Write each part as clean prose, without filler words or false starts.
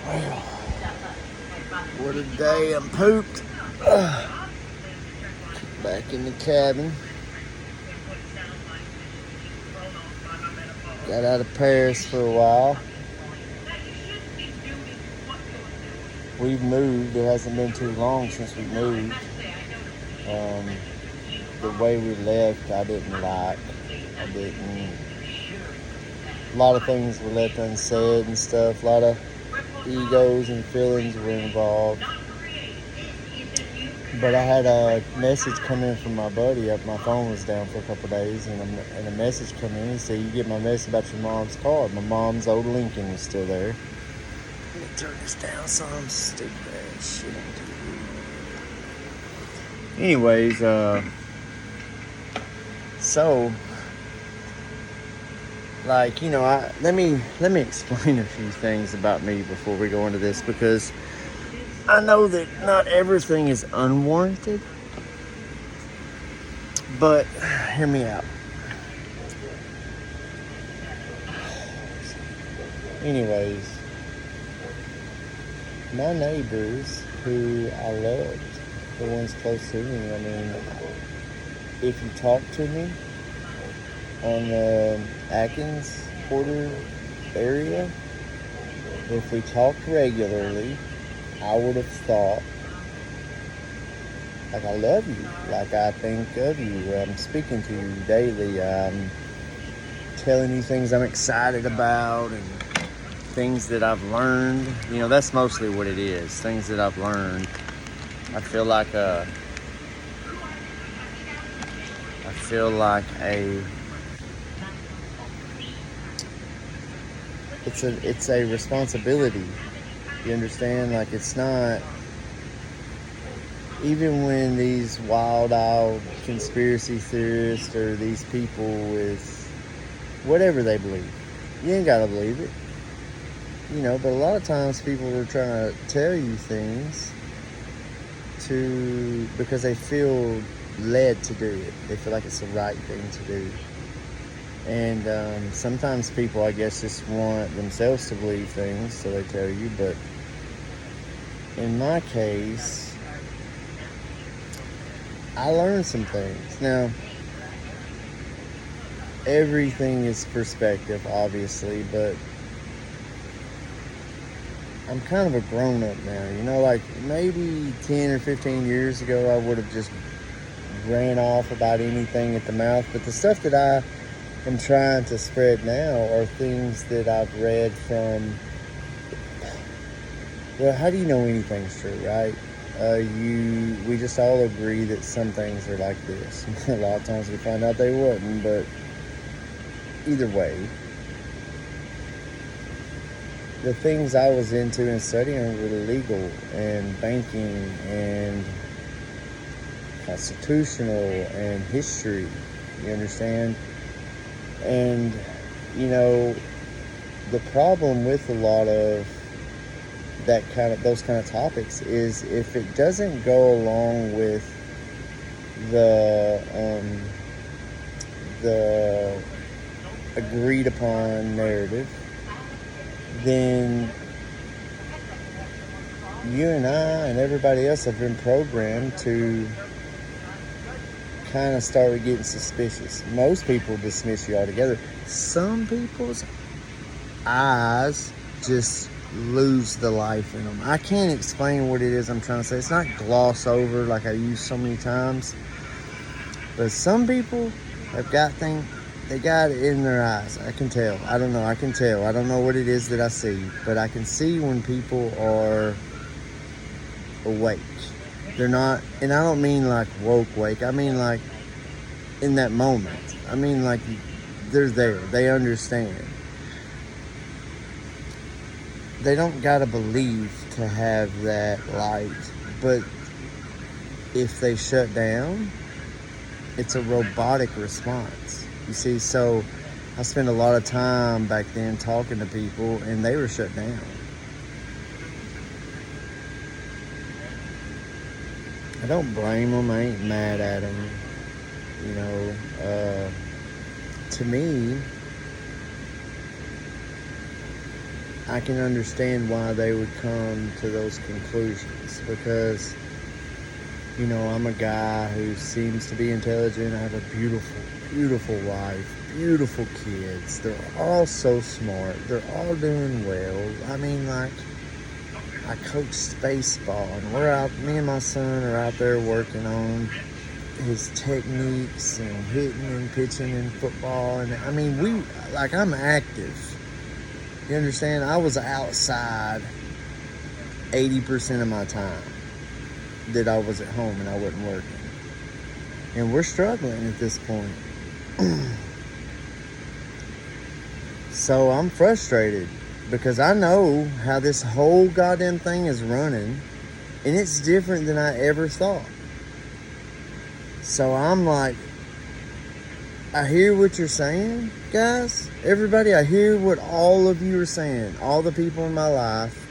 Well, what a day. I'm pooped. Back in the cabin. Got out of Paris for a while. We've moved. It hasn't been too long since we moved. The way we left, I didn't like. I didn't. A lot of things were left unsaid and stuff. A lot of egos and feelings were involved. But I had a message come in from my buddy. My phone was down for a couple of days, and a message come in. He said, "You get my message about your mom's car." My mom's old Lincoln is still there. Let me turn this down so I'm stupid ass shit. Anyways, so like, you know, let me explain a few things about me before we go into this, because I know that not everything is unwarranted, but hear me out. Anyways, my neighbors who I loved, the ones close to me, I mean, if you talk to me on the Atkins Porter area, if we talked regularly, I would have thought, like, I love you, like I think of you, I'm speaking to you daily, I'm telling you things I'm excited about and things that I've learned. You know, that's mostly what it is, things that I've learned. I feel like it's a responsibility. You understand? Like, it's not, even when these wild-eyed conspiracy theorists or these people with whatever they believe, you ain't gotta believe it, you know, but a lot of times people are trying to tell you things because they feel led to do it. They feel like it's the right thing to do. And sometimes people, I guess, just want themselves to believe things, so they tell you. But in my case, I learned some things. Now, everything is perspective, obviously, but I'm kind of a grown-up now. You know, like maybe 10 or 15 years ago, I would have just ran off about anything at the mouth. But the stuff that I am trying to spread now are things that I've read from, well, how do you know anything's true, right? We just all agree that some things are like this. A lot of times we find out they wasn't, but either way, the things I was into and studying were legal and banking and constitutional and history, you understand? And, you know, the problem with a lot of those kind of topics is if it doesn't go along with the agreed upon narrative, then you and I and everybody else have been programmed to kind of start getting suspicious. Most people dismiss you altogether. Some people's eyes just lose the life in them. I can't explain what it is I'm trying to say. It's not gloss over like I use so many times. But some people have got things, they got it in their eyes. I can tell. I don't know. I can tell. I don't know what it is that I see. But I can see when people are awake. They're not, and I don't mean like woke wake. I mean like in that moment. I mean like they're there. They understand. They don't gotta believe to have that light. But if they shut down, it's a robotic response. You see, so I spent a lot of time back then talking to people, and they were shut down. I don't blame them. I ain't mad at them. You know, to me, I can understand why they would come to those conclusions, because, you know, I'm a guy who seems to be intelligent. I have a beautiful, beautiful wife, beautiful kids. They're all so smart. They're all doing well. I mean, like, I coach baseball, and we're out, me and my son are out there working on his techniques and hitting and pitching in football. And I mean, I'm active. You understand? I was outside 80% of my time that I was at home and I wasn't working. And we're struggling at this point. So I'm frustrated because I know how this whole goddamn thing is running, and it's different than I ever thought. So I'm like, I hear what you're saying, guys. Everybody, I hear what all of you are saying. All the people in my life.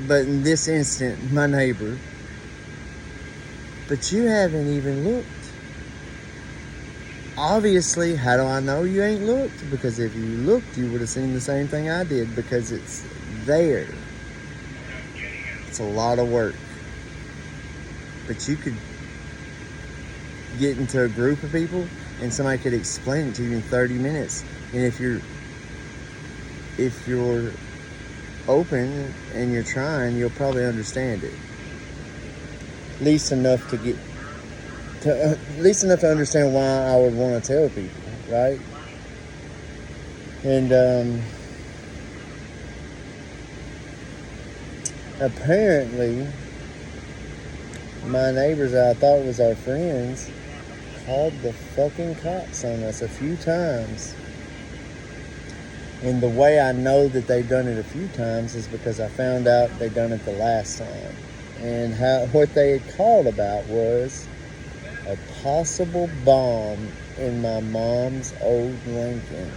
But in this instant, my neighbor. But you haven't even looked. Obviously, how do I know you ain't looked? Because if you looked, you would have seen the same thing I did, because it's there. It's a lot of work. But you could get into a group of people and somebody could explain it to you in 30 minutes. And if you're open and you're trying, you'll probably understand it. At least enough to understand why I would want to tell people, right? And apparently my neighbors that I thought was our friends called the fucking cops on us a few times. And the way I know that they've done it a few times is because I found out they done it the last time. And what they had called about was a possible bomb in my mom's old Lincoln.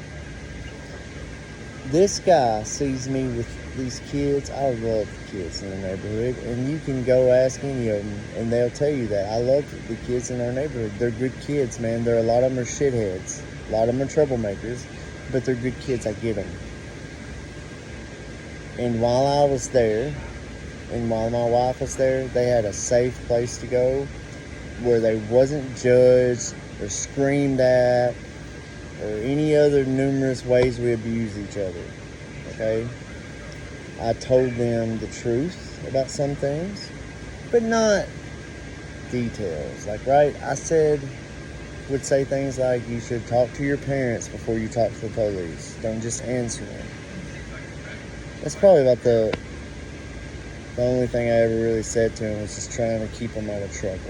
This guy sees me with these kids. I love the kids in the neighborhood, and you can go ask any of them and they'll tell you that. I love the kids in our neighborhood. They're good kids, man. A lot of them are shitheads. A lot of them are troublemakers, but they're good kids. I get them. And while I was there, and while my wife was there, they had a safe place to go where they wasn't judged or screamed at or any other numerous ways we abuse each other. Okay? I told them the truth about some things, but not details. Like, right? I would say things like, you should talk to your parents before you talk to the police. Don't just answer them. That's probably about the only thing I ever really said to him, was just trying to keep him out of trouble.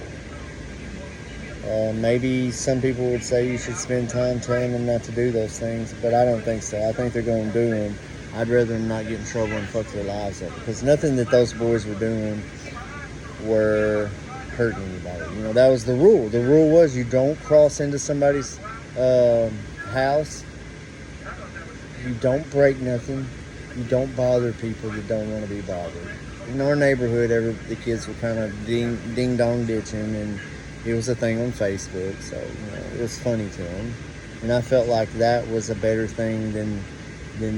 Maybe some people would say you should spend time telling them not to do those things, but I don't think so. I think they're going to do them. I'd rather them not get in trouble and fuck their lives up, because nothing that those boys were doing were hurting anybody. You know, that was the rule. The rule was you don't cross into somebody's house. You don't break nothing. You don't bother people that don't want to be bothered. In our neighborhood, the kids were kind of ding-dong ditching, and it was a thing on Facebook, so, you know, it was funny to them. And I felt like that was a better thing than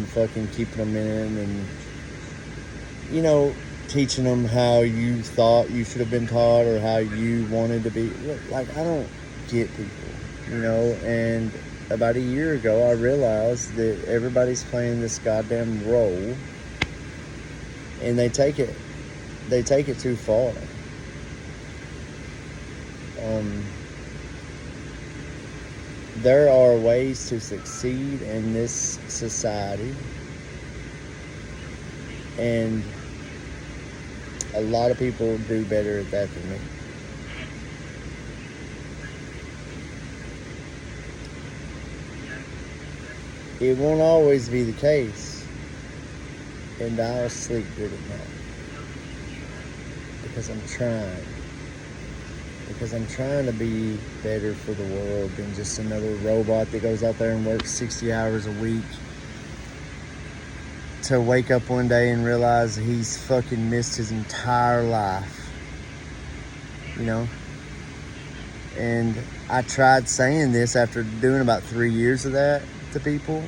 fucking keeping them in and, you know, teaching them how you thought you should have been taught or how you wanted to be. Like, I don't get people, you know. And about a year ago, I realized that everybody's playing this goddamn role, and they take it too far. There are ways to succeed in this society, and a lot of people do better at that than me. It won't always be the case, and I'll sleep good at night because I'm trying. Because I'm trying to be better for the world than just another robot that goes out there and works 60 hours a week to wake up one day and realize he's fucking missed his entire life. You know? And I tried saying this after doing about 3 years of that to people,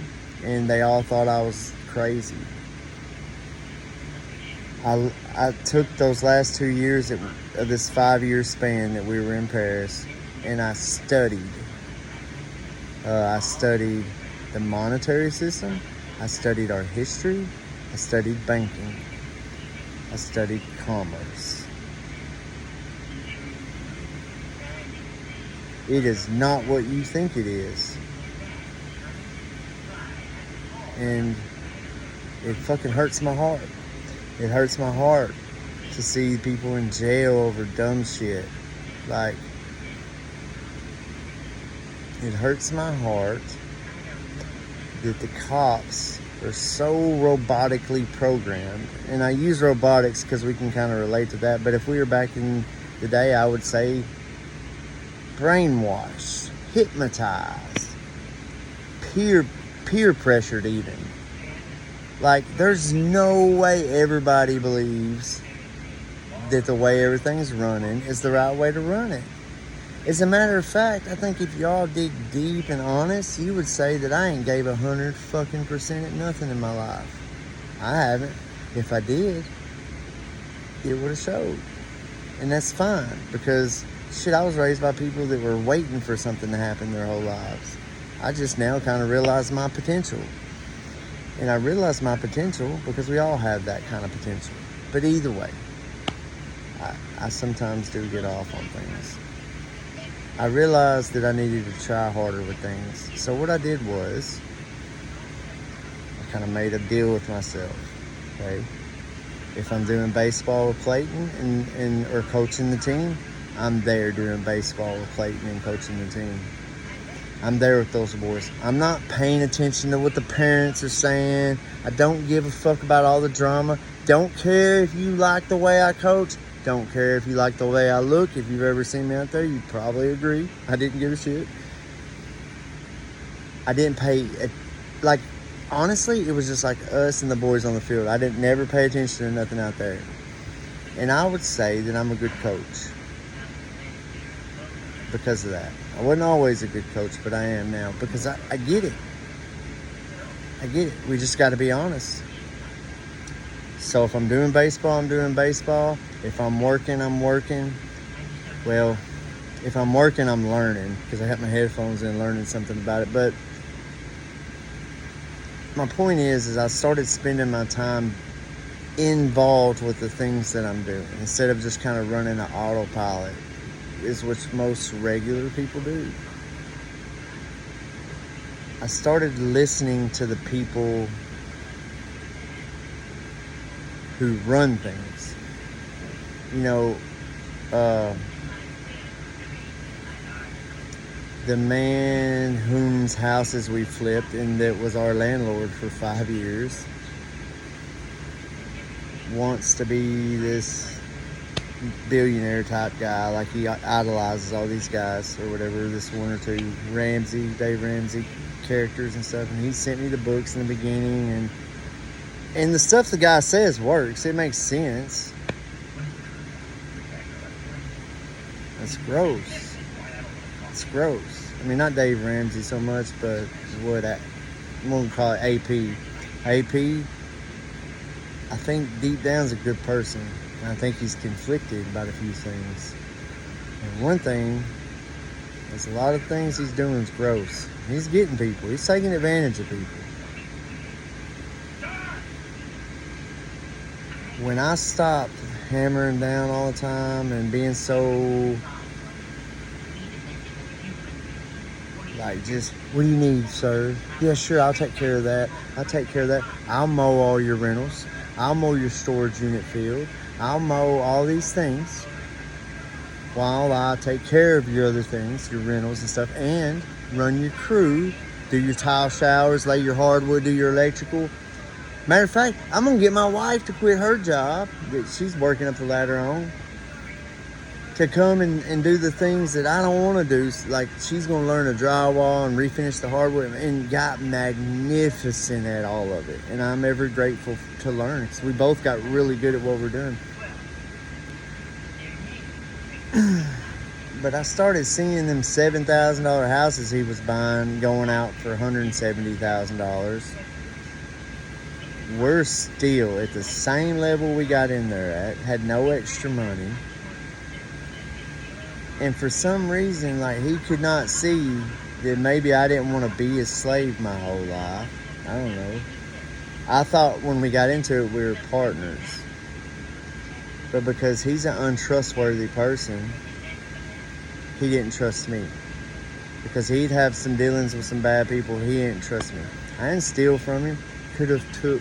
and they all thought I was crazy. I took those last 2 years of this 5-year span that we were in Paris, and I studied. I studied the monetary system. I studied our history. I studied banking. I studied commerce. It is not what you think it is. And it fucking hurts my heart. It hurts my heart to see people in jail over dumb shit. Like, it hurts my heart that the cops are so robotically programmed. And I use robotics because we can kind of relate to that. But if we were back in the day, I would say brainwashed, hypnotized, peer pressured even. Like, there's no way everybody believes that the way everything's running is the right way to run it. As a matter of fact, I think if y'all dig deep and honest, you would say that I ain't gave 100% at nothing in my life. I haven't. If I did, it would have showed. And that's fine, because shit, I was raised by people that were waiting for something to happen their whole lives. I just now kind of realize my potential. And I realize my potential because we all have that kind of potential. But either way, I sometimes do get off on things. I realized that I needed to try harder with things. So what I did was, I kind of made a deal with myself. Okay? If I'm doing baseball with Clayton or coaching the team, I'm there doing baseball with Clayton and coaching the team. I'm there with those boys. I'm not paying attention to what the parents are saying. I don't give a fuck about all the drama. Don't care if you like the way I coach. Don't care if you like the way I look. If you've ever seen me out there, you'd probably agree. I didn't give a shit. I didn't pay... Like, honestly, it was just like us and the boys on the field. I didn't never pay attention to nothing out there. And I would say that I'm a good coach because of that. I wasn't always a good coach, but I am now because I get it. I get it. We just got to be honest. So if I'm doing baseball, I'm doing baseball. If I'm working, I'm working. Well, if I'm working, I'm learning because I have my headphones in learning something about it. But my point is I started spending my time involved with the things that I'm doing instead of just kind of running an autopilot, is what most regular people do. I started listening to the people who run things. You know, the man whose houses we flipped and that was our landlord for 5 years wants to be this billionaire type guy. Like, he idolizes all these guys or whatever, this one or two Dave Ramsey characters and stuff. And he sent me the books in the beginning, and the stuff the guy says works. It makes sense. It's gross. It's gross. I mean, not Dave Ramsey so much, but what I'm gonna call it AP. AP, I think deep down is a good person. And I think he's conflicted about a few things. And one thing, there's a lot of things he's doing is gross. He's getting people. He's taking advantage of people. When I stopped hammering down all the time and being so like, just, what do you need, sir? Yeah, sure, I'll take care of that. I'll take care of that. I'll mow all your rentals. I'll mow your storage unit field. I'll mow all these things while I take care of your other things, your rentals and stuff, and run your crew, do your tile showers, lay your hardwood, do your electrical. Matter of fact, I'm going to get my wife to quit her job that she's working up the ladder on to come and do the things that I don't want to do. Like, she's going to learn to drywall and refinish the hardwood, and got magnificent at all of it. And I'm ever grateful to learn because we both got really good at what we're doing. But I started seeing them $7,000 houses he was buying going out for $170,000. we're still at the same level we got in there at, had no extra money. And for some reason, like, he could not see that maybe I didn't want to be a slave my whole life. I don't know. I thought when we got into it, we were partners. But because he's an untrustworthy person, he didn't trust me. Because he'd have some dealings with some bad people, he didn't trust me. I didn't steal from him. Could have took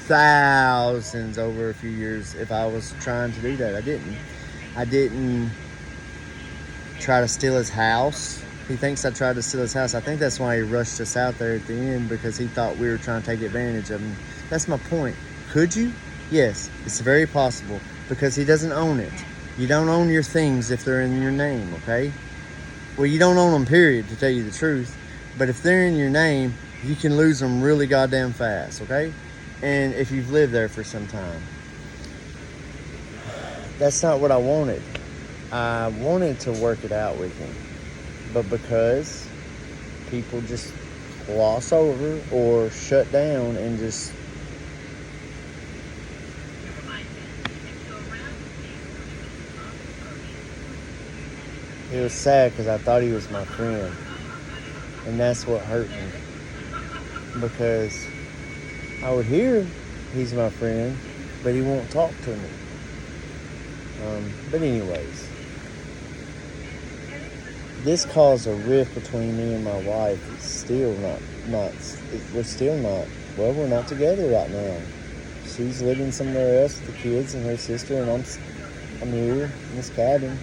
thousands over a few years if I was trying to do that. I didn't try to steal his house. He thinks I tried to steal his house. I think that's why he rushed us out there at the end, because he thought we were trying to take advantage of him. That's my point. Could you? Yes, it's very possible, because he doesn't own it. You don't own your things if they're in your name, okay? Well, you don't own them, period, to tell you the truth. But if they're in your name, you can lose them really goddamn fast, okay? And if you've lived there for some time. That's not what I wanted. I wanted to work it out with him. But because people just gloss over or shut down and just... It was sad because I thought he was my friend. And that's what hurt me. Because I would hear he's my friend, but he won't talk to me. But anyways, this caused a rift between me and my wife. It's still we're not together right now. She's living somewhere else with the kids and her sister, and I'm here in this cabin.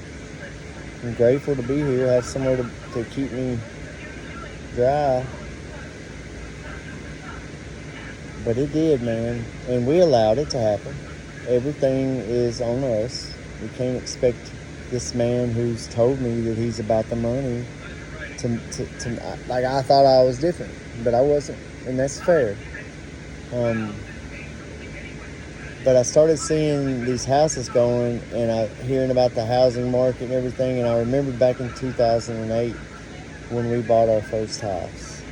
I'm grateful to be here, have somewhere to keep me dry. But it did, man. And we allowed it to happen. Everything is on us. We can't expect this man who's told me that he's about the money to like, I thought I was different, but I wasn't. And that's fair. But I started seeing these houses going, and hearing about the housing market and everything. And I remembered back in 2008 when we bought our first house.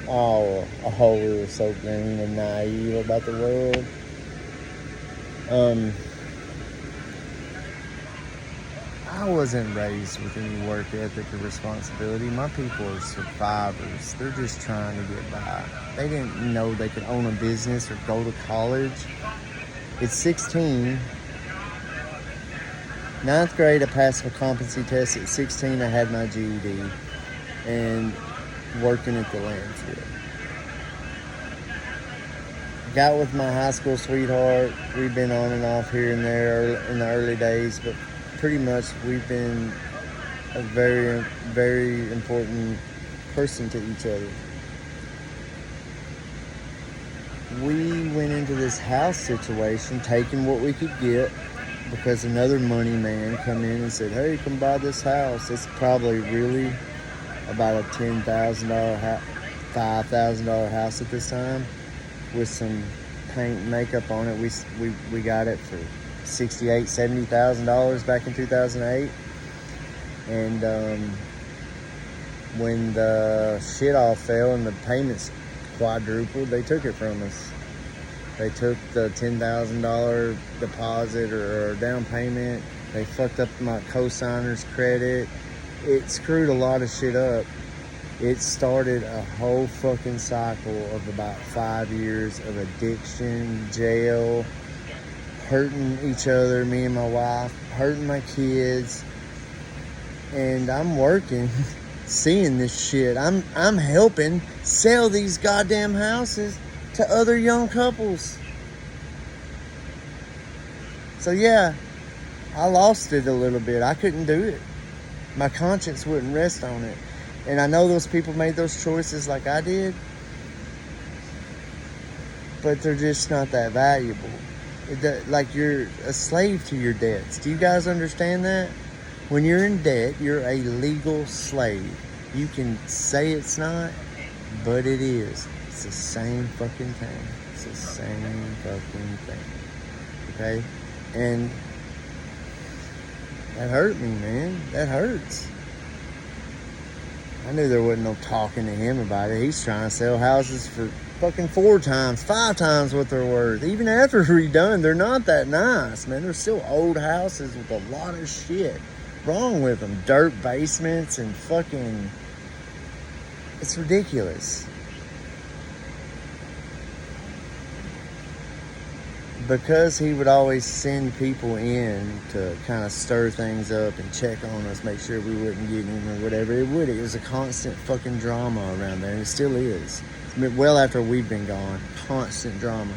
Oh, we were so green and naive about the world. I wasn't raised with any work ethic or responsibility. My people are survivors. They're just trying to get by. They didn't know they could own a business or go to college. At 16, 9th grade, I passed my competency test. At 16, I had my GED and working at the landfill. Got with my high school sweetheart. We've been on and off here and there in the early days, but pretty much we've been a very, very important person to each other. We went into this house situation taking what we could get, because another money man come in and said, hey, come buy this house. It's probably really about a $10,000 $5,000 house at this time, with some paint and makeup on it. We got it for $68,000, $70,000 back in 2008. And when the shit all fell and the payments quadrupled, they took it from us. They took the $10,000 deposit or down payment. They fucked up my co-signer's credit. It screwed a lot of shit up. It started a whole fucking cycle of about 5 years of addiction, jail, hurting each other, me and my wife, hurting my kids. And I'm working, seeing this shit. I'm helping sell these goddamn houses to other young couples. So yeah, I lost it a little bit. I couldn't do it. My conscience wouldn't rest on it. And I know those people made those choices like I did, but they're just not that valuable. Like, you're a slave to your debts. Do you guys understand that? When you're in debt, you're a legal slave. You can say it's not, but it is. It's the same fucking thing. It's the same fucking thing. Okay? And that hurt me, man. That hurts. I knew there wasn't no talking to him about it. He's trying to sell houses for fucking 4 times, 5 times what they're worth. Even after redone, they're not that nice, man. They're still old houses with a lot of shit wrong with them. Dirt basements and fucking... It's ridiculous. Because he would always send people in to kind of stir things up and check on us, make sure we wouldn't get him or whatever. It was a constant fucking drama around there, and it still is. Well after we've been gone, constant drama.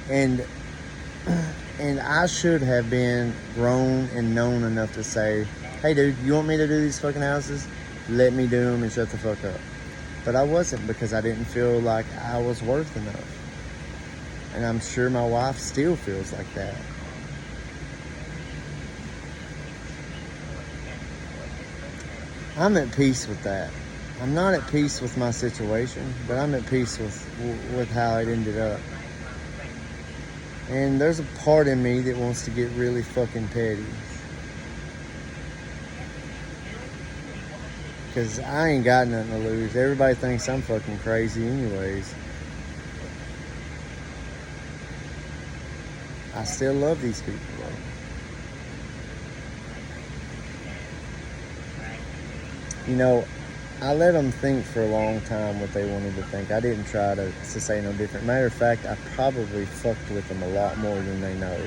And I should have been grown and known enough to say, hey dude, you want me to do these fucking houses? Let me do them and shut the fuck up. But I wasn't, because I didn't feel like I was worth enough. And I'm sure my wife still feels like that. I'm at peace with that. I'm not at peace with my situation, but I'm at peace with how it ended up. And there's a part in me that wants to get really fucking petty. Because I ain't got nothing to lose. Everybody thinks I'm fucking crazy anyways. I still love these people, though. You know, I let them think for a long time what they wanted to think. I didn't try to say no different. Matter of fact, I probably fucked with them a lot more than they know.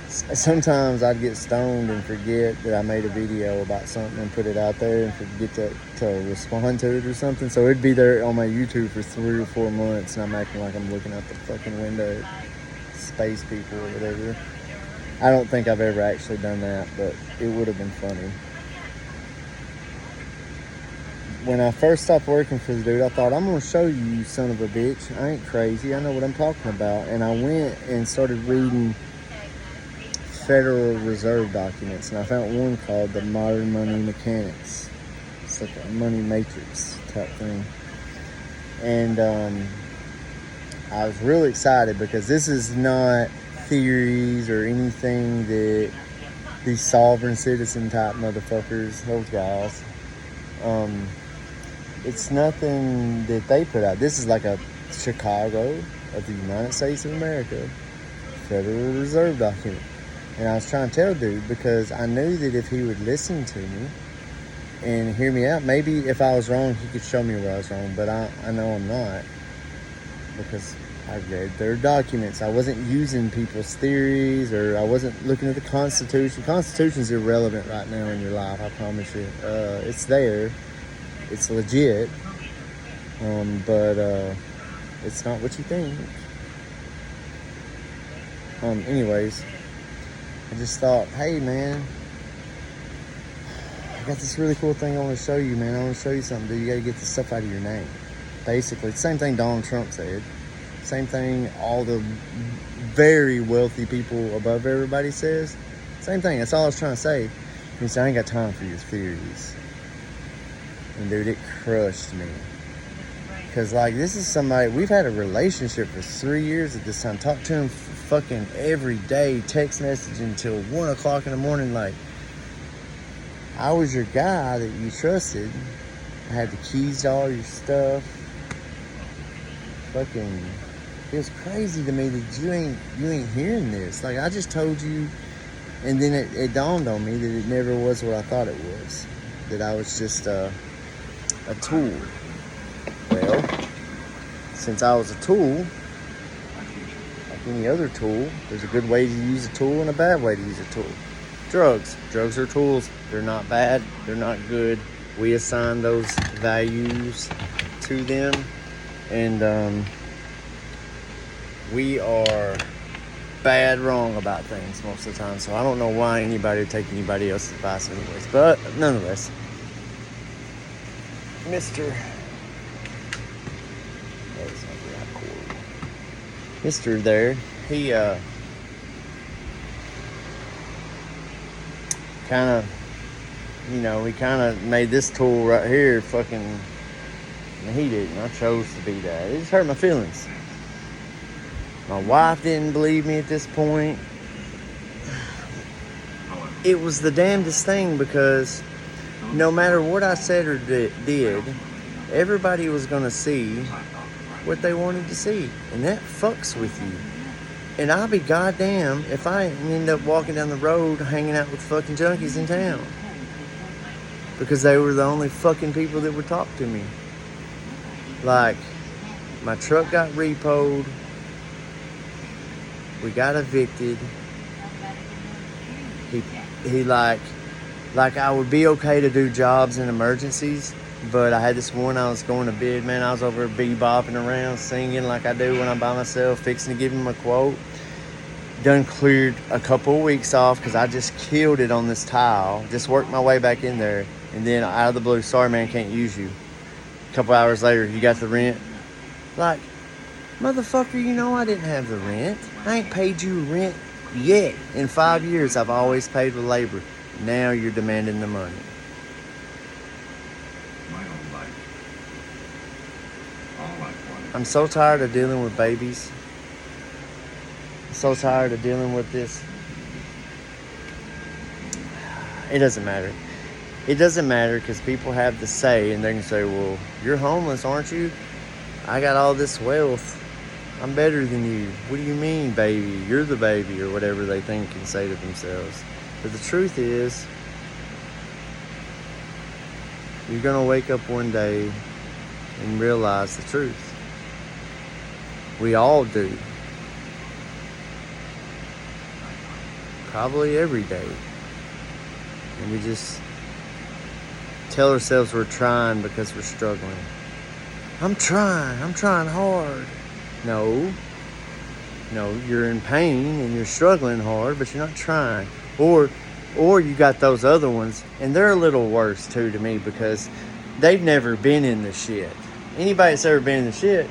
Sometimes I'd get stoned and forget that I made a video about something and put it out there and forget to respond to it or something. So it'd be there on my YouTube for 3 or 4 months, and I'm acting like I'm looking out the fucking window at space people or whatever. I don't think I've ever actually done that, but it would have been funny. When I first stopped working for the dude, I thought, I'm going to show you son of a bitch. I ain't crazy. I know what I'm talking about. And I went and started reading Federal Reserve documents, and I found one called the Modern Money Mechanics. It's like a money matrix type thing. And I was really excited, because this is not theories or anything that these sovereign citizen type motherfuckers, those guys, it's nothing that they put out. This is like a Chicago of the United States of America Federal Reserve document. And I was trying to tell dude, because I knew that if he would listen to me and hear me out, maybe if I was wrong, he could show me where I was wrong. But I know I'm not, because I read their documents. I wasn't using people's theories, or I wasn't looking at the Constitution. The Constitution's irrelevant right now in your life, I promise you. It's there. It's legit. But it's not what you think. Anyways, I just thought, hey man, I got this really cool thing I want to show you, man. I want to show you something, dude. You got to get the stuff out of your name. Basically, same thing Donald Trump said. Same thing all the very wealthy people above everybody says. Same thing. That's all I was trying to say. He said, I ain't got time for your theories. And dude, it crushed me. Because, like, this is somebody, we've had a relationship for 3 years at this time. Talked to him fucking every day, text messaging until 1 o'clock in the morning. Like, I was your guy that you trusted. I had the keys to all your stuff. Fucking, it was crazy to me that you ain't hearing this. Like, I just told you, and then it dawned on me that it never was what I thought it was. That I was just a tool. Well, since I was a tool, like any other tool, there's a good way to use a tool and a bad way to use a tool. Drugs are tools. They're not bad. They're not good. We assign those values to them, and we are bad wrong about things most of the time. So I don't know why anybody would take anybody else's advice anyways. But nonetheless, Mr. there, he kind of, he kind of made this tool right here fucking, and he didn't. I chose to be that. It just hurt my feelings. My wife didn't believe me at this point. It was the damnedest thing, because no matter what I said or did, everybody was going to see what they wanted to see. And that fucks with you. And I'll be goddamn if I end up walking down the road hanging out with fucking junkies in town. Because they were the only fucking people that would talk to me. Like, my truck got repoed. We got evicted. He like I would be okay to do jobs in emergencies, but I had this one I was going to bid, man. I was over bebopping around, singing like I do when I'm by myself, fixing to give him a quote. Done cleared a couple of weeks off because I just killed it on this tile. Just worked my way back in there, and then out of the blue, sorry man, can't use you. A couple hours later, you got the rent. Like, motherfucker, you know I didn't have the rent. I ain't paid you rent yet. In 5 years, I've always paid with labor. Now you're demanding the money. I'm so tired of dealing with babies. I'm so tired of dealing with this. It doesn't matter. It doesn't matter because people have the say, and they can say, well, you're homeless, aren't you? I got all this wealth. I'm better than you. What do you mean, baby? You're the baby, or whatever they think and say to themselves. But the truth is, you're going to wake up one day and realize the truth. We all do. Probably every day. And we just tell ourselves we're trying because we're struggling. I'm trying hard. No, you're in pain and you're struggling hard, but you're not trying. Or you got those other ones, and they're a little worse too to me because they've never been in the shit. Anybody that's ever been in the shit,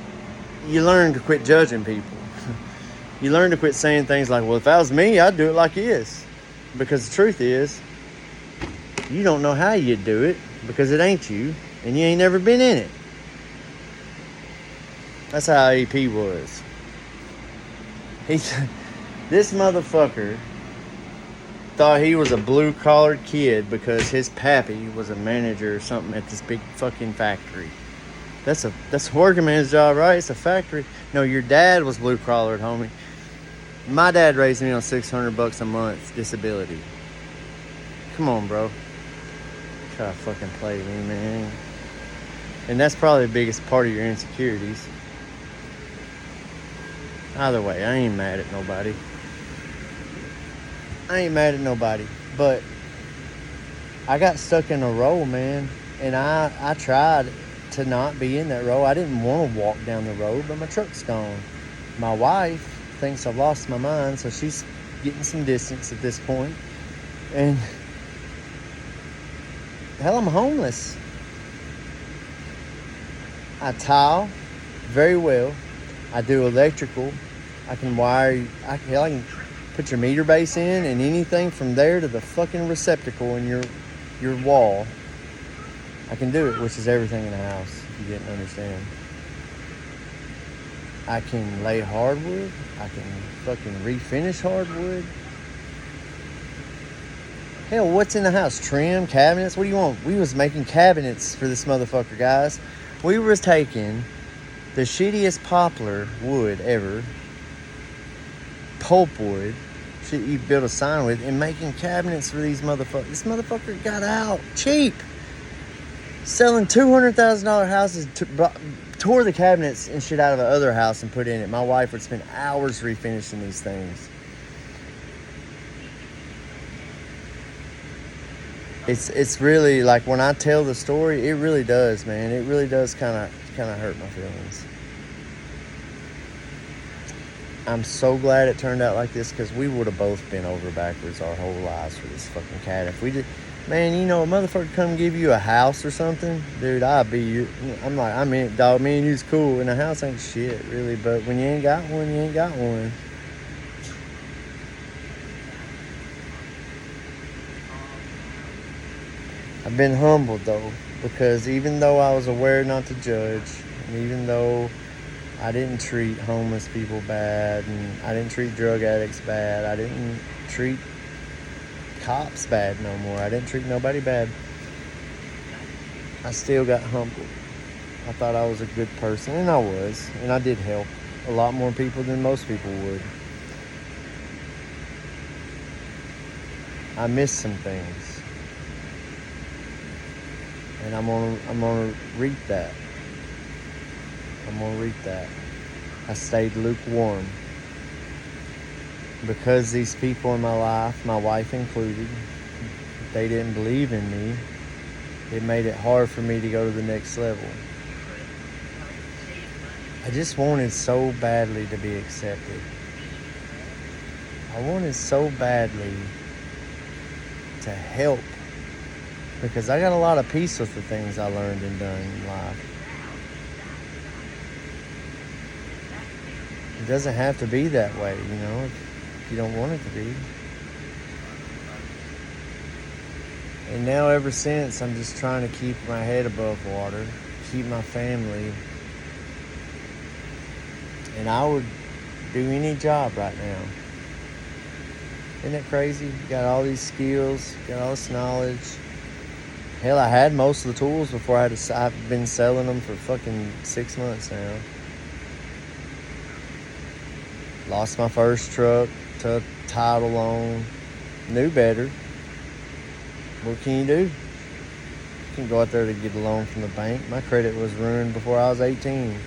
you learn to quit judging people. You learn to quit saying things like, well, if that was me, I'd do it like this. Because the truth is, you don't know how you'd do it because it ain't you, and you ain't never been in it. That's how AP was. This motherfucker thought he was a blue-collared kid because his pappy was a manager or something at this big fucking factory. That's a working man's job, right? It's a factory. No, your dad was blue-collared, homie. My dad raised me on $600 a month disability. Come on, bro. Try to fucking play me, man. And that's probably the biggest part of your insecurities. Either way, I ain't mad at nobody. But I got stuck in a role, man. And I tried to not be in that role. I didn't want to walk down the road, but my truck's gone. My wife thinks I've lost my mind, so she's getting some distance at this point. And hell, I'm homeless. I tile very well. I do electrical. I can wire. I can put your meter base in, and anything from there to the fucking receptacle in your wall. I can do it, which is everything in the house, if you didn't understand. I can lay hardwood. I can fucking refinish hardwood. Hell, what's in the house? Trim, cabinets? What do you want? We was making cabinets for this motherfucker, guys. We was taking the shittiest poplar wood ever, pulpwood, shit you build a sign with, and making cabinets for these motherfuckers. This motherfucker got out cheap. Selling $200,000 houses, tore the cabinets and shit out of the other house and put in it. My wife would spend hours refinishing these things. It's really like when I tell the story, it really does, man. It really does kind of hurt my feelings. I'm so glad it turned out like this because we would have both been over backwards our whole lives for this fucking cat. If we did, man, you know, a motherfucker come give you a house or something, dude, I'd be you. I'm like, I mean, dog, me and you's cool, and a house ain't shit, really. But when you ain't got one, you ain't got one. I've been humbled though, because even though I was aware not to judge, and even though I didn't treat homeless people bad, and I didn't treat drug addicts bad, I didn't treat cops bad no more, I didn't treat nobody bad, I still got humbled. I thought I was a good person, and I was, and I did help a lot more people than most people would. I missed some things, and I'm gonna reap that. I'm gonna reap that. I stayed lukewarm because these people in my life, my wife included, they didn't believe in me. It made it hard for me to go to the next level. I just wanted so badly to be accepted. I wanted so badly to help because I got a lot of peace with the things I learned and done in life. It doesn't have to be that way, if you don't want it to be. And now ever since, I'm just trying to keep my head above water, keep my family. And I would do any job right now. Isn't that crazy? You got all these skills, got all this knowledge. Hell, I had most of the tools before I've been selling them for fucking 6 months now. Lost my first truck, took title loan, knew better. What can you do? You can go out there to get a loan from the bank. My credit was ruined before I was 18.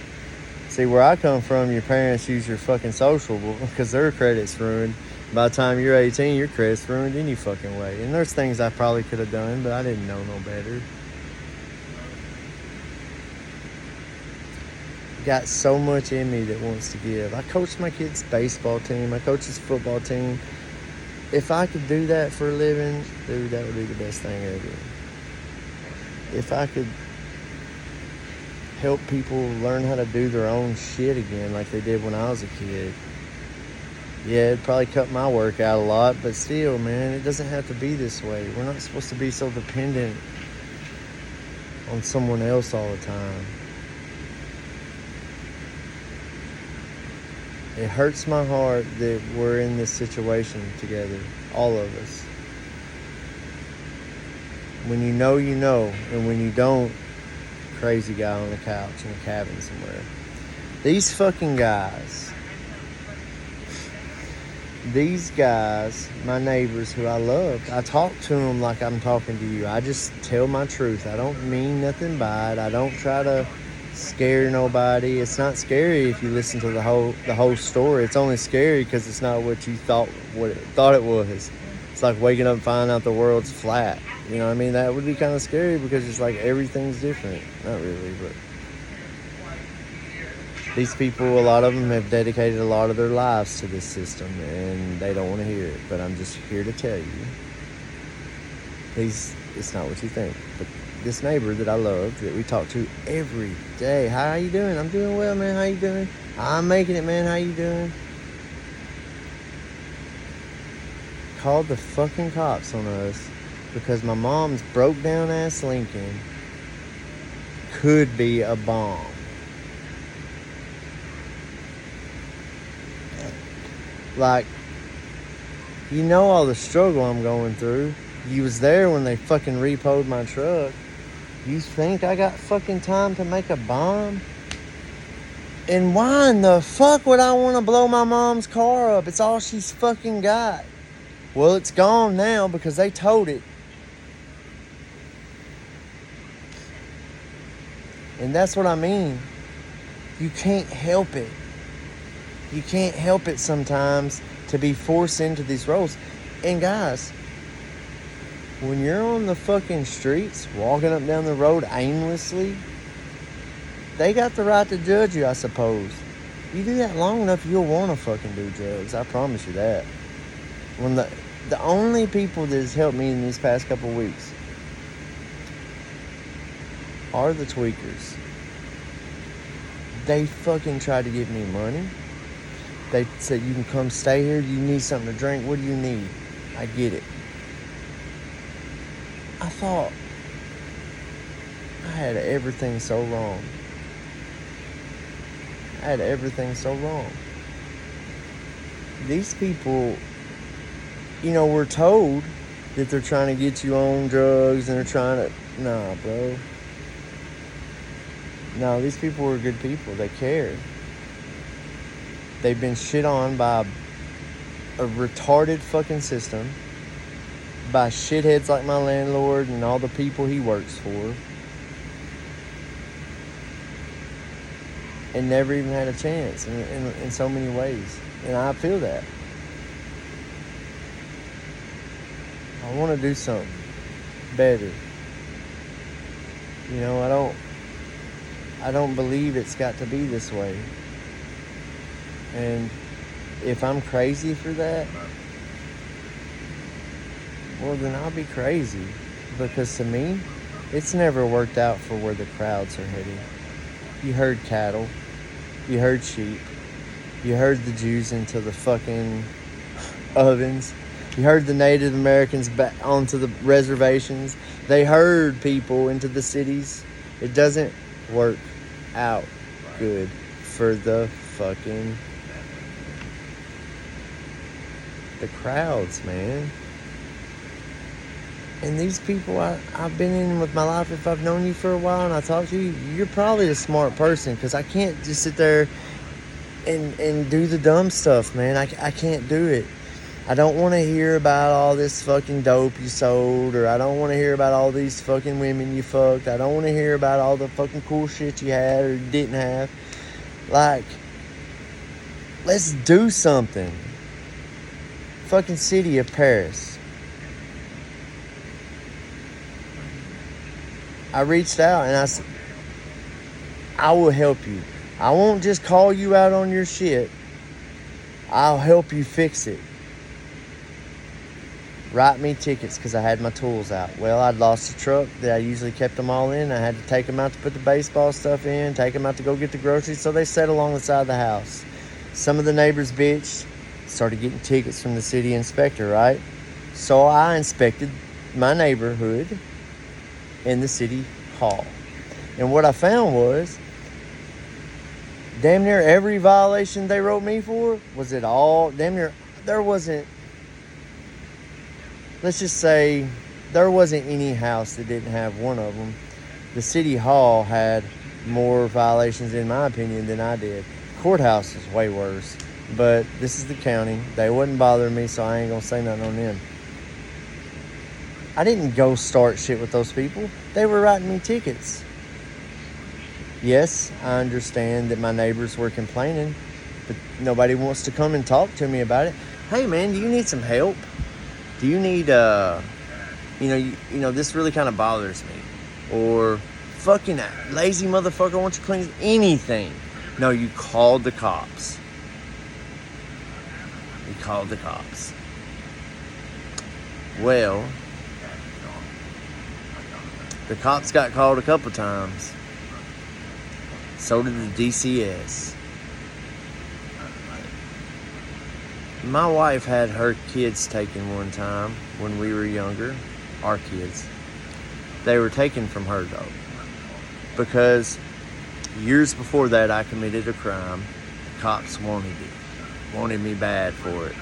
See, where I come from, your parents use your fucking social because their credit's ruined. By the time you're 18, your credit's ruined any fucking way. And there's things I probably could have done, but I didn't know no better. Got so much in me that wants to give. I coached my kids' baseball team. I coached his football team. If I could do that for a living, dude, that would be the best thing ever. If I could help people learn how to do their own shit again like they did when I was a kid. Yeah, it'd probably cut my work out a lot, but still, man, it doesn't have to be this way. We're not supposed to be so dependent on someone else all the time. It hurts my heart that we're in this situation together, all of us. When you know, and when you don't, crazy guy on the couch in a cabin somewhere. These fucking guys, my neighbors who I loved, I talk to them like I'm talking to you. I just tell my truth. I don't mean nothing by it. I don't try to scare nobody. It's not scary if you listen to the whole story. It's only scary because it's not what you thought it was. It's like waking up and finding out the world's flat. You know what I mean? That would be kind of scary because it's like everything's different. Not really, but these people, a lot of them have dedicated a lot of their lives to this system and they don't want to hear it. But I'm just here to tell you, it's not what you think. But this neighbor that I love, that we talk to every day. How you doing? I'm doing well, man. How you doing? I'm making it, man. How you doing? Called the fucking cops on us because my mom's broke down ass Lincoln could be a bomb. Like, all the struggle I'm going through. You was there when they fucking repoed my truck. You think I got fucking time to make a bomb? And why in the fuck would I want to blow my mom's car up? It's all she's fucking got. Well, it's gone now because they towed it. And that's what I mean. You can't help it. You can't help it sometimes to be forced into these roles. And guys, when you're on the fucking streets, walking up down the road aimlessly, they got the right to judge you, I suppose. You do that long enough, you'll want to fucking do drugs. I promise you that. When the only people that has helped me in these past couple weeks are the tweakers. They fucking tried to give me money. They said, you can come stay here. You need something to drink. What do you need? I get it. I thought I had everything so wrong. These people, we're told that they're trying to get you on drugs and they're trying to... Nah, bro. No, these people were good people. They cared. They've been shit on by a retarded fucking system, by shitheads like my landlord and all the people he works for, and never even had a chance in so many ways. And I feel that. I want to do something better. You know, I don't believe it's got to be this way. And if I'm crazy for that, well, then I'll be crazy. Because to me, it's never worked out for where the crowds are heading. You herd cattle. You herd sheep. You herd the Jews into the fucking ovens. You herd the Native Americans back onto the reservations. They herd people into the cities. It doesn't work out good for the crowds, man. And these people I've been in with my life, if I've known you for a while and I talk to you, you're probably a smart person, because I can't just sit there and do the dumb stuff, man. I can't do it. I don't want to hear about all this fucking dope you sold, or I don't want to hear about all these fucking women you fucked. I don't want to hear about all the fucking cool shit you had or didn't have. Like, let's do something. Fucking city of Paris. I reached out and I said, I will help you. I won't just call you out on your shit. I'll help you fix it. Write me tickets, because I had my tools out. Well, I'd lost the truck that I usually kept them all in. I had to take them out to put the baseball stuff in, take them out to go get the groceries, so they sat along the side of the house. Some of the neighbors bitched, started getting tickets from the city inspector, right? So I inspected my neighborhood in the city hall. And what I found was, damn near every violation they wrote me for was it all, damn near, there wasn't, let's just say, there wasn't any house that didn't have one of them. The city hall had more violations, in my opinion, than I did. Courthouse is way worse, but this is the county. They wouldn't bother me, so I ain't gonna say nothing on them. I didn't go start shit with those people. They were writing me tickets. Yes, I understand that my neighbors were complaining, but nobody wants to come and talk to me about it. Hey man, do you need some help? Do you need, this really kind of bothers me. Or, fucking lazy motherfucker, why don't you clean anything? No, you called the cops. You called the cops. Well, the cops got called a couple times. So did the DCS. My wife had her kids taken one time when we were younger. Our kids. They were taken from her, though. Because years before that, I committed a crime. The cops wanted it. Wanted me bad for it.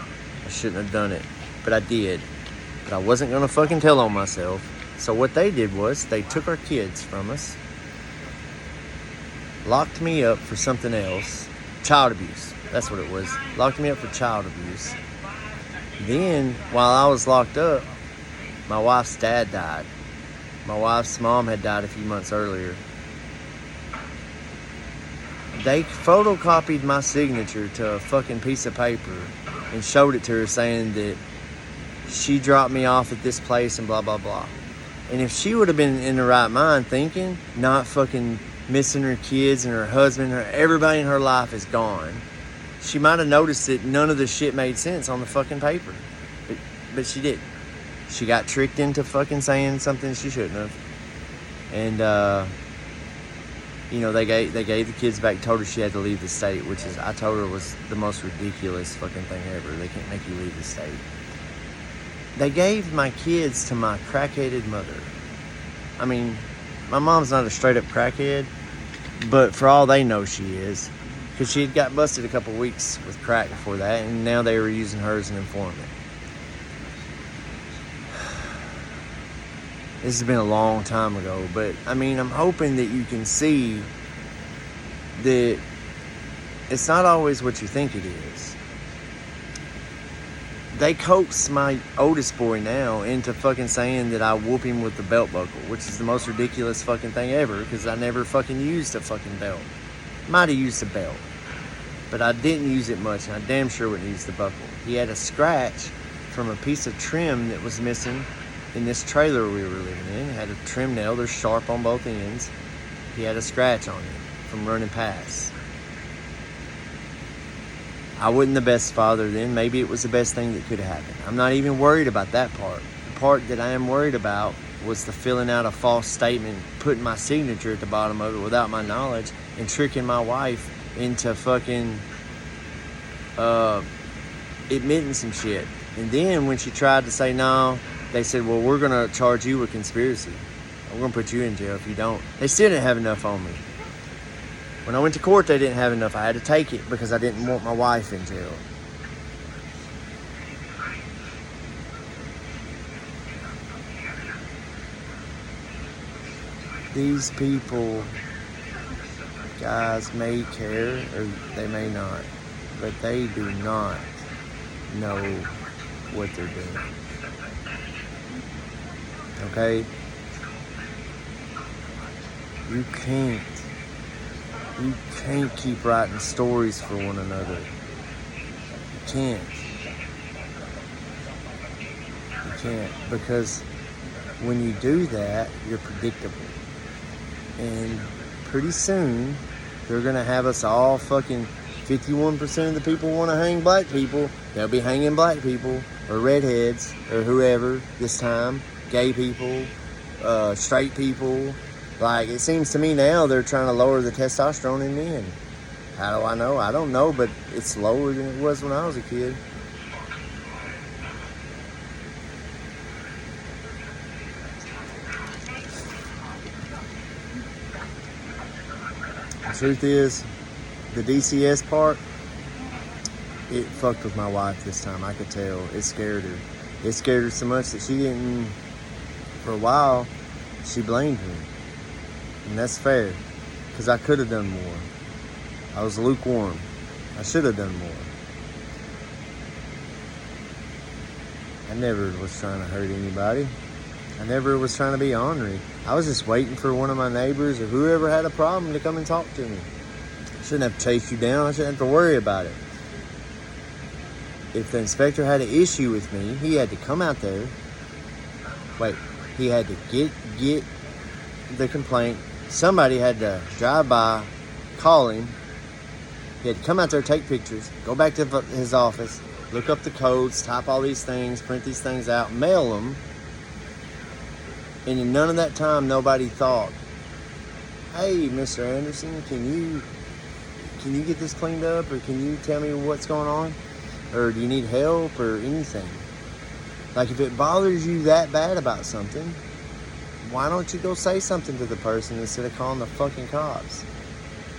I shouldn't have done it. But I did. But I wasn't going to fucking tell on myself. So what they did was, they took our kids from us. Locked me up for something else. Child abuse. That's what it was. Locked me up for child abuse. Then, while I was locked up, my wife's dad died. My wife's mom had died a few months earlier. They photocopied my signature to a fucking piece of paper and showed it to her, saying that she dropped me off at this place and blah, blah, blah. And if she would have been in the right mind thinking, not fucking missing her kids and her husband, everybody in her life is gone, she might have noticed that none of the shit made sense on the fucking paper. But she didn't. She got tricked into fucking saying something she shouldn't have. And, they gave the kids back, told her she had to leave the state, which is, I told her, was the most ridiculous fucking thing ever. They can't make you leave the state. They gave my kids to my crackheaded mother. I mean, my mom's not a straight up crackhead, but for all they know, she is. Because she had got busted a couple weeks with crack before that, and now they were using her as an informant. This has been a long time ago, but I mean, I'm hoping that you can see that it's not always what you think it is. They coax my oldest boy now into fucking saying that I whoop him with the belt buckle, which is the most ridiculous fucking thing ever, because I never fucking used a fucking belt. Might have used a belt, but I didn't use it much, and I damn sure wouldn't use the buckle. He had a scratch from a piece of trim that was missing in this trailer we were living in. It had a trim nail, they're sharp on both ends. He had a scratch on it from running past. I wasn't the best father then. Maybe it was the best thing that could have happened. I'm not even worried about that part. The part that I am worried about was the filling out a false statement, putting my signature at the bottom of it without my knowledge, and tricking my wife into fucking admitting some shit. And then when she tried to say no, they said, well, we're going to charge you with conspiracy. We're going to put you in jail if you don't. They still didn't have enough on me. When I went to court, they didn't have enough. I had to take it because I didn't want my wife in jail. These people, guys, may care or they may not, but they do not know what they're doing. Okay? You can't keep writing stories for one another. You can't. You can't, because when you do that, you're predictable. And pretty soon, they're going to have us all fucking 51% of the people want to hang black people. They'll be hanging black people or redheads or whoever this time. Gay people, straight people. Like, it seems to me now they're trying to lower the testosterone in men. How do I know? I don't know, but it's lower than it was when I was a kid. The truth is, the DCS part, it fucked with my wife this time. I could tell. It scared her. It scared her so much that she didn't, for a while, she blamed me. And that's fair, because I could have done more. I was lukewarm. I should have done more. I never was trying to hurt anybody. I never was trying to be ornery. I was just waiting for one of my neighbors or whoever had a problem to come and talk to me. I shouldn't have to chase you down. I shouldn't have to worry about it. If the inspector had an issue with me, he had to come out there. He had to get the complaint. Somebody had to drive by, call him. He had to come out there, take pictures, go back to his office, look up the codes, type all these things, print these things out, mail them. And in none of that time, nobody thought, hey, Mr. Anderson, can you get this cleaned up? Or can you tell me what's going on? Or do you need help or anything? Like, if it bothers you that bad about something, why don't you go say something to the person instead of calling the fucking cops?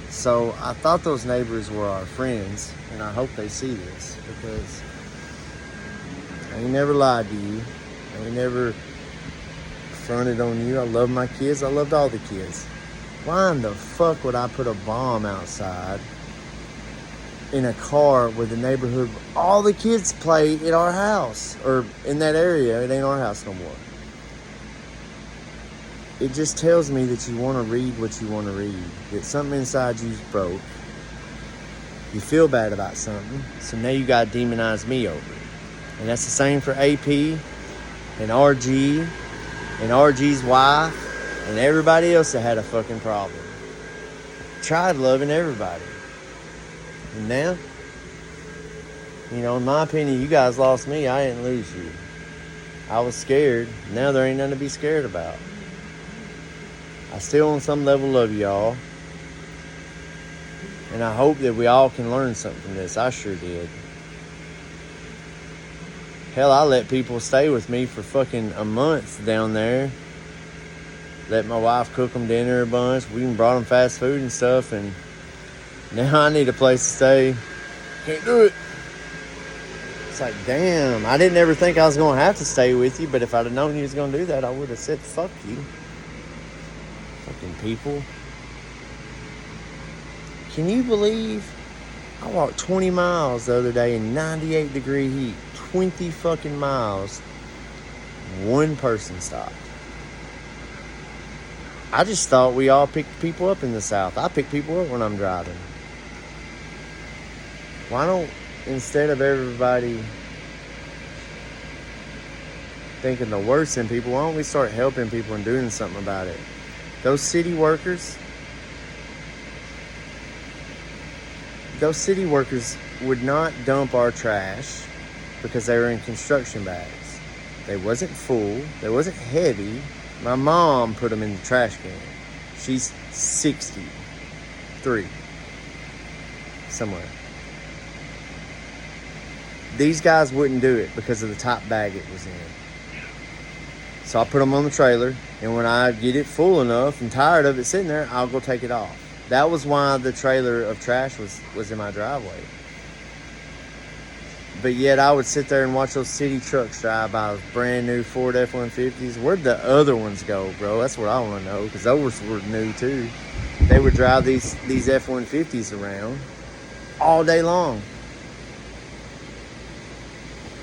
So I thought those neighbors were our friends, and I hope they see this, because I ain't never lied to you. I ain't never fronted on you. I love my kids. I loved all the kids. Why in the fuck would I put a bomb outside in a car where the neighborhood, all the kids play at our house, or in that area? It ain't our house no more. It just tells me that you want to read what you want to read. That something inside you's broke. You feel bad about something, so now you got to demonize me over it. And that's the same for AP and RG and RG's wife and everybody else that had a fucking problem. Tried loving everybody. And now, in my opinion, you guys lost me. I didn't lose you. I was scared. Now there ain't nothing to be scared about. I still on some level love y'all. And I hope that we all can learn something from this. I sure did. Hell, I let people stay with me for fucking a month down there. Let my wife cook them dinner a bunch. We even brought them fast food and stuff. And now I need a place to stay. Can't do it. It's like, damn. I didn't ever think I was going to have to stay with you. But if I'd have known you was going to do that, I would have said, fuck you. Fucking people. Can you believe I walked 20 miles the other day in 98 degree heat? 20 fucking miles. One person stopped. I just thought we all picked people up in the South. I pick people up when I'm driving. Why don't, instead of everybody thinking the worst in people, why don't we start helping people and doing something about it? Those city workers would not dump our trash because they were in construction bags. They wasn't full. They wasn't heavy. My mom put them in the trash can. She's 63. Somewhere. These guys wouldn't do it because of the top bag it was in. So I put them on the trailer, and when I get it full enough and tired of it sitting there, I'll go take it off. That was why the trailer of trash was in my driveway. But yet I would sit there and watch those city trucks drive by, those brand new Ford F-150s. Where'd the other ones go, bro? That's what I want to know, because those were new too. They would drive these F-150s around all day long.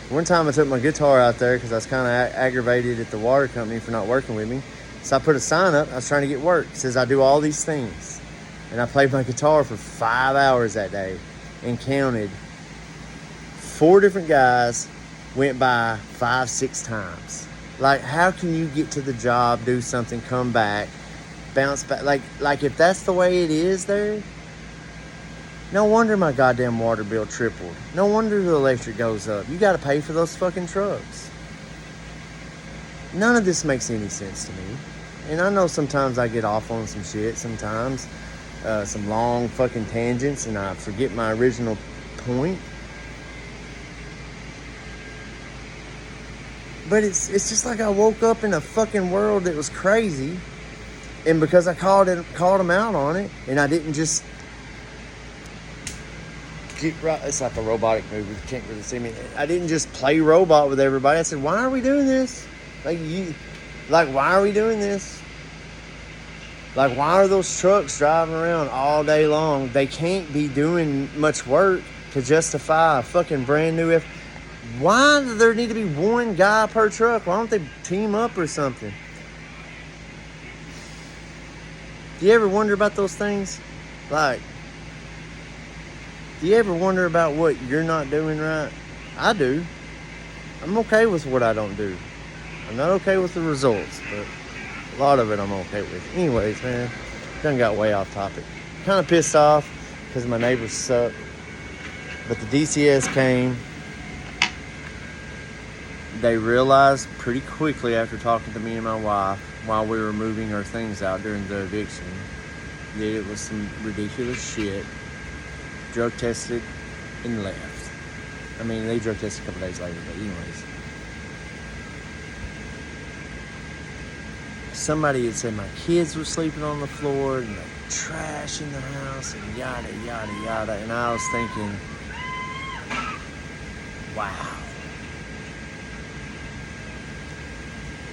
One time I took my guitar out there because I was kind of aggravated at the water company for not working with me. So I put a sign up. I was trying to get work. It says I do all these things. And I played my guitar for 5 hours that day and counted 4 different guys went by 5, 6 times. Like, how can you get to the job, do something, come back, bounce back? Like if that's the way it is there, no wonder my goddamn water bill tripled. No wonder the electric goes up. You got to pay for those fucking trucks. None of this makes any sense to me. And I know sometimes I get off on some shit sometimes. Some long fucking tangents, and I forget my original point. But it's just like I woke up in a fucking world that was crazy. And because I called them out on it, and I didn't just get right. It's like a robotic movie. You can't really see me. I didn't just play robot with everybody. I said, why are we doing this? Why are we doing this? Like, why are those trucks driving around all day long? They can't be doing much work to justify a fucking brand new Why does there need to be one guy per truck? Why don't they team up or something? Do you ever wonder about those things? Like, do you ever wonder about what you're not doing right? I do. I'm okay with what I don't do. I'm not okay with the results, but a lot of it I'm okay with. Anyways, man, done got way off topic. Kind of pissed off because my neighbors suck. But the DCS came. They realized pretty quickly after talking to me and my wife while we were moving our things out during the eviction that it was some ridiculous shit. Drug tested and left. I mean, they drug tested a couple days later, but anyways. Somebody had said my kids were sleeping on the floor and the trash in the house and yada, yada, yada. And I was thinking, wow.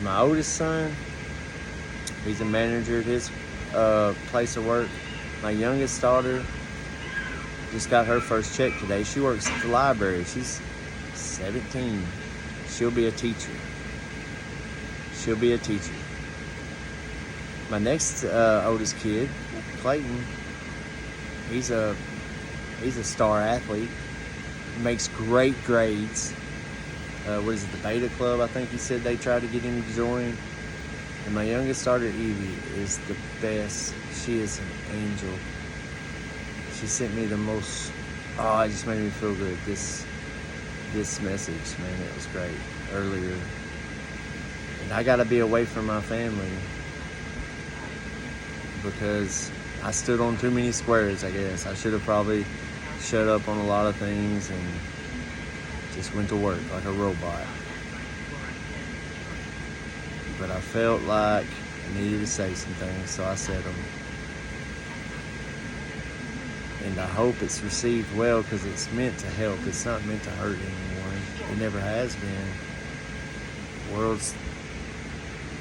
My oldest son, he's a manager at his place of work. My youngest daughter just got her first check today. She works at the library. She's 17. She'll be a teacher. My next oldest kid, Clayton, he's a star athlete. Makes great grades. What is it, the Beta Club? I think he said they tried to get him to join. And my youngest daughter, Evie, is the best. She is an angel. She sent me the most. Oh, it just made me feel good. This message, man, it was great earlier. And I gotta be away from my family because I stood on too many squares, I guess. I should have probably shut up on a lot of things and just went to work like a robot. But I felt like I needed to say some things, so I said them. And I hope it's received well because it's meant to help. It's not meant to hurt anyone. It never has been.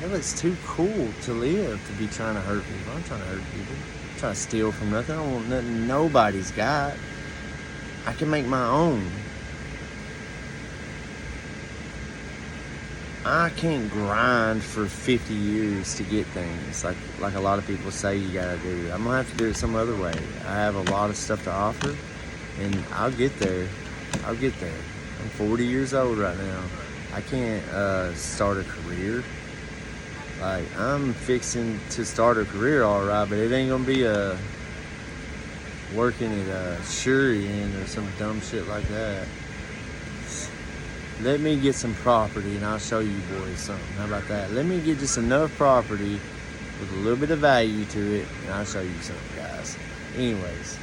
Hell, it's too cool to live to be trying to hurt people. I'm trying to hurt people. trying to steal from nothing. I don't want nothing nobody's got. I can make my own. I can't grind for 50 years to get things like a lot of people say you gotta do. I'm gonna have to do it some other way. I have a lot of stuff to offer, and I'll get there. I'll get there. I'm 40 years old right now. I can't start a career. Like, I'm fixing to start a career, all right, but it ain't gonna be working at a Shurian or some dumb shit like that. Let me get some property and I'll show you boys something. How about that? Let me get just enough property with a little bit of value to it and I'll show you something, guys. Anyways,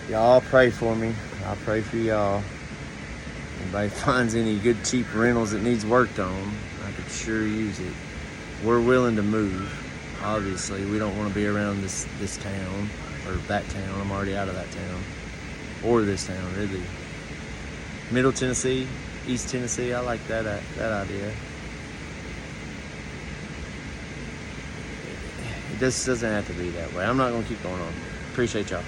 y'all pray for me. I'll pray for y'all. Anybody finds any good cheap rentals that needs worked on, I could sure use it. We're willing to move. Obviously, we don't want to be around this town or that town. I'm already out of that town. Or this town, really. Middle Tennessee, East Tennessee, I like that idea. It just doesn't have to be that way. I'm not going to keep going on. Appreciate y'all.